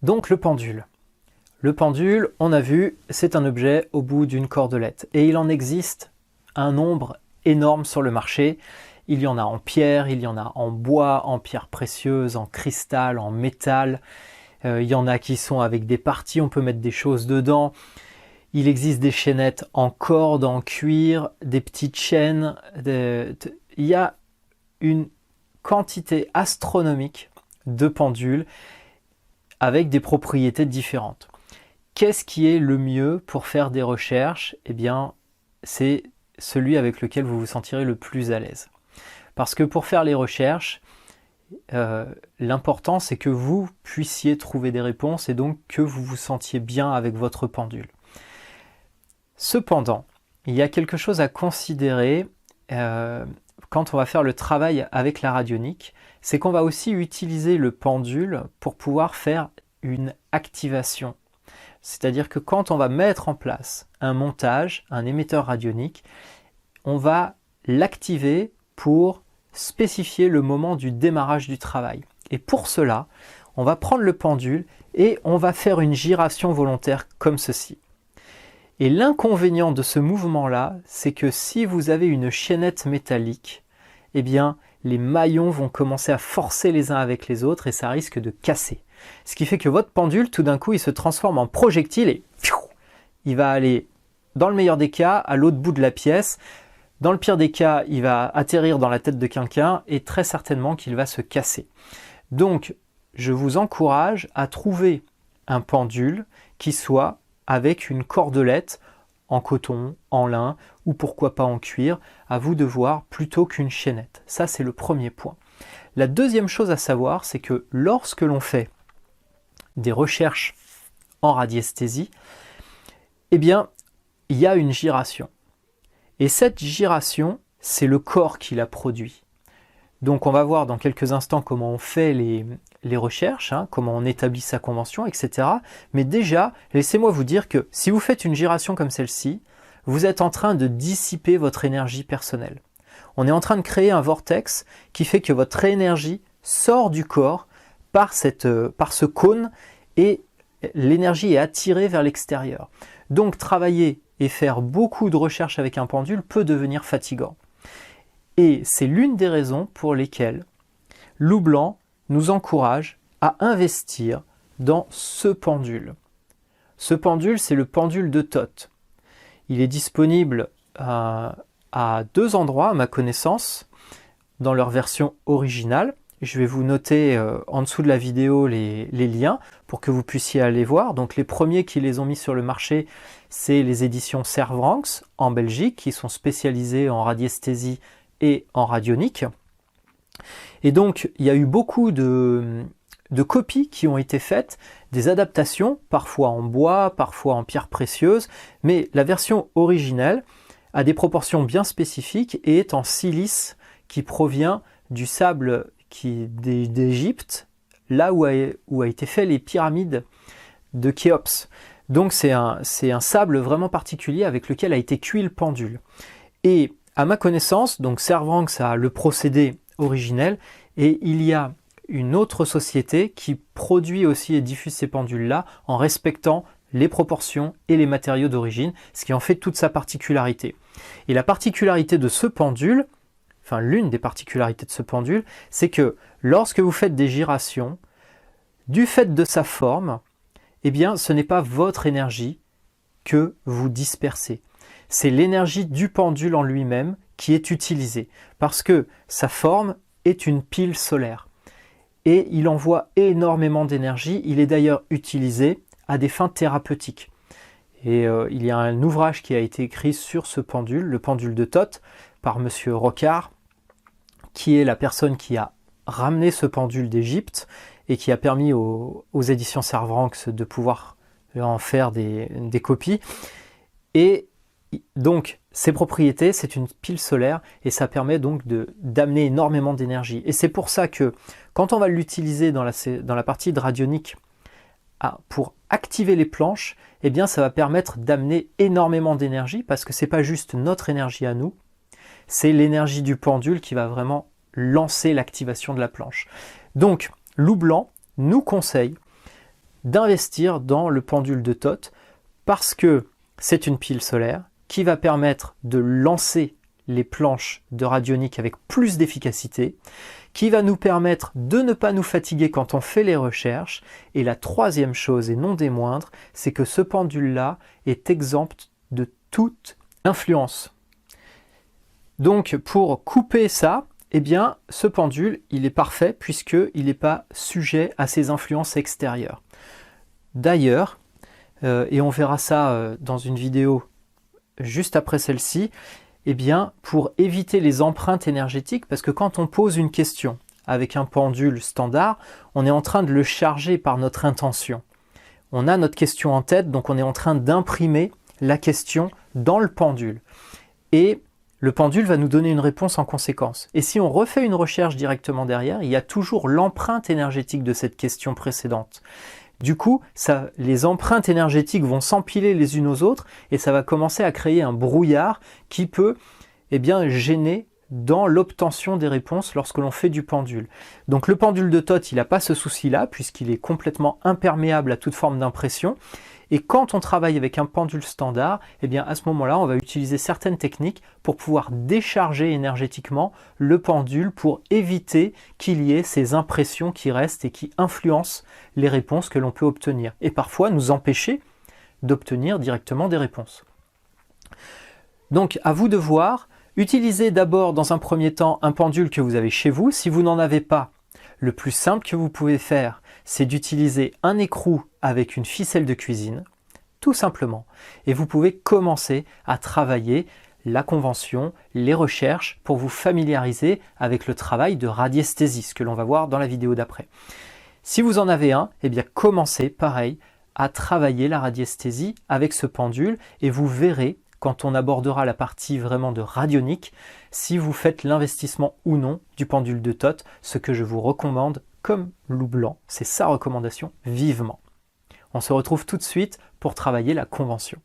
Donc le pendule. Le pendule, on a vu, c'est un objet au bout d'une cordelette. Et il en existe un nombre énorme sur le marché. Il y en a en pierre, il y en a en bois, en pierre précieuse, en cristal, en métal. Il y en a qui sont avec des parties, on peut mettre des choses dedans. Il existe des chaînettes en corde, en cuir, des petites chaînes. Il y a une quantité astronomique de pendules avec des propriétés différentes. Qu'est-ce qui est le mieux pour faire des recherches? Eh bien, c'est celui avec lequel vous vous sentirez le plus à l'aise. Parce que pour faire les recherches, l'important c'est que vous puissiez trouver des réponses et donc que vous vous sentiez bien avec votre pendule. Cependant, il y a quelque chose à considérer quand on va faire le travail avec la radionique, c'est qu'on va aussi utiliser le pendule pour pouvoir faire une activation. C'est-à-dire que quand on va mettre en place un montage, un émetteur radionique, on va l'activer pour spécifier le moment du démarrage du travail. Et pour cela, on va prendre le pendule et on va faire une giration volontaire comme ceci. Et l'inconvénient de ce mouvement-là, c'est que si vous avez une chaînette métallique, eh bien, les maillons vont commencer à forcer les uns avec les autres et ça risque de casser. Ce qui fait que votre pendule, tout d'un coup, il se transforme en projectile et il va aller, dans le meilleur des cas, à l'autre bout de la pièce. Dans le pire des cas, il va atterrir dans la tête de quelqu'un et très certainement qu'il va se casser. Donc, je vous encourage à trouver un pendule qui soit avec une cordelette en coton, en lin ou pourquoi pas en cuir, à vous de voir, plutôt qu'une chaînette. Ça, c'est le premier point. La deuxième chose à savoir, c'est que lorsque l'on fait des recherches en radiesthésie, eh bien, il y a une giration. Et cette giration, c'est le corps qui la produit. Donc on va voir dans quelques instants comment on fait les recherches, comment on établit sa convention, etc. Mais déjà, laissez-moi vous dire que si vous faites une giration comme celle-ci, vous êtes en train de dissiper votre énergie personnelle. On est en train de créer un vortex qui fait que votre énergie sort du corps par ce cône et l'énergie est attirée vers l'extérieur. Donc travailler et faire beaucoup de recherches avec un pendule peut devenir fatigant. Et c'est l'une des raisons pour lesquelles Loublanc nous encourage à investir dans ce pendule. Ce pendule, c'est le pendule de Thoth. Il est disponible à 2 endroits, à ma connaissance, dans leur version originale. Je vais vous noter en dessous de la vidéo les liens pour que vous puissiez aller voir. Donc les premiers qui les ont mis sur le marché, c'est les éditions Servranckx en Belgique, qui sont spécialisées en radiesthésie et en radionique. Et donc il y a eu beaucoup de copies qui ont été faites, des adaptations, parfois en bois, parfois en pierre précieuse, mais la version originelle a des proportions bien spécifiques et est en silice qui provient du sable d'Égypte, là où a été fait les pyramides de Khéops. Donc c'est un sable vraiment particulier avec lequel a été cuit le pendule. Et à ma connaissance, donc Servranckx a le procédé originel et il y a une autre société qui produit aussi et diffuse ces pendules-là en respectant les proportions et les matériaux d'origine, ce qui en fait toute sa particularité. Et la particularité de ce pendule, enfin l'une des particularités de ce pendule, c'est que lorsque vous faites des gyrations, du fait de sa forme, eh bien ce n'est pas votre énergie que vous dispersez. C'est l'énergie du pendule en lui-même qui est utilisée, parce que sa forme est une pile solaire. Et il envoie énormément d'énergie, il est d'ailleurs utilisé à des fins thérapeutiques. Et il y a un ouvrage qui a été écrit sur ce pendule, le pendule de Thoth, par Monsieur Rocard, qui est la personne qui a ramené ce pendule d'Égypte et qui a permis aux éditions Servranckx de pouvoir en faire des copies. Et donc, ses propriétés, c'est une pile solaire et ça permet donc d'amener énormément d'énergie. Et c'est pour ça que quand on va l'utiliser dans la partie de radionique pour activer les planches, eh bien ça va permettre d'amener énormément d'énergie parce que c'est pas juste notre énergie à nous, c'est l'énergie du pendule qui va vraiment lancer l'activation de la planche. Donc, Loublanc nous conseille d'investir dans le pendule de Toth parce que c'est une pile solaire qui va permettre de lancer les planches de radionique avec plus d'efficacité, qui va nous permettre de ne pas nous fatiguer quand on fait les recherches. Et la troisième chose, et non des moindres, c'est que ce pendule-là est exempt de toute influence. Donc pour couper ça, eh bien, ce pendule, il est parfait puisqu'il n'est pas sujet à ces influences extérieures. D'ailleurs, et on verra ça dans une vidéo juste après celle-ci, eh bien, pour éviter les empreintes énergétiques, parce que quand on pose une question avec un pendule standard, on est en train de le charger par notre intention. On a notre question en tête, donc on est en train d'imprimer la question dans le pendule. Et le pendule va nous donner une réponse en conséquence. Et si on refait une recherche directement derrière, il y a toujours l'empreinte énergétique de cette question précédente. Du coup, les empreintes énergétiques vont s'empiler les unes aux autres et ça va commencer à créer un brouillard qui peut gêner dans l'obtention des réponses lorsque l'on fait du pendule. Donc le pendule de Toth, il n'a pas ce souci-là puisqu'il est complètement imperméable à toute forme d'impression. Et quand on travaille avec un pendule standard, à ce moment-là, on va utiliser certaines techniques pour pouvoir décharger énergétiquement le pendule pour éviter qu'il y ait ces impressions qui restent et qui influencent les réponses que l'on peut obtenir. Et parfois nous empêcher d'obtenir directement des réponses. Donc à vous de voir, utilisez d'abord dans un premier temps un pendule que vous avez chez vous. Si vous n'en avez pas, le plus simple que vous pouvez faire, c'est d'utiliser un écrou avec une ficelle de cuisine, tout simplement. Et vous pouvez commencer à travailler la convention, les recherches, pour vous familiariser avec le travail de radiesthésie, ce que l'on va voir dans la vidéo d'après. Si vous en avez un, commencez pareil à travailler la radiesthésie avec ce pendule et vous verrez, quand on abordera la partie vraiment de radionique, si vous faites l'investissement ou non du pendule de Toth, ce que je vous recommande comme loup blanc, c'est sa recommandation vivement. On se retrouve tout de suite pour travailler la convention.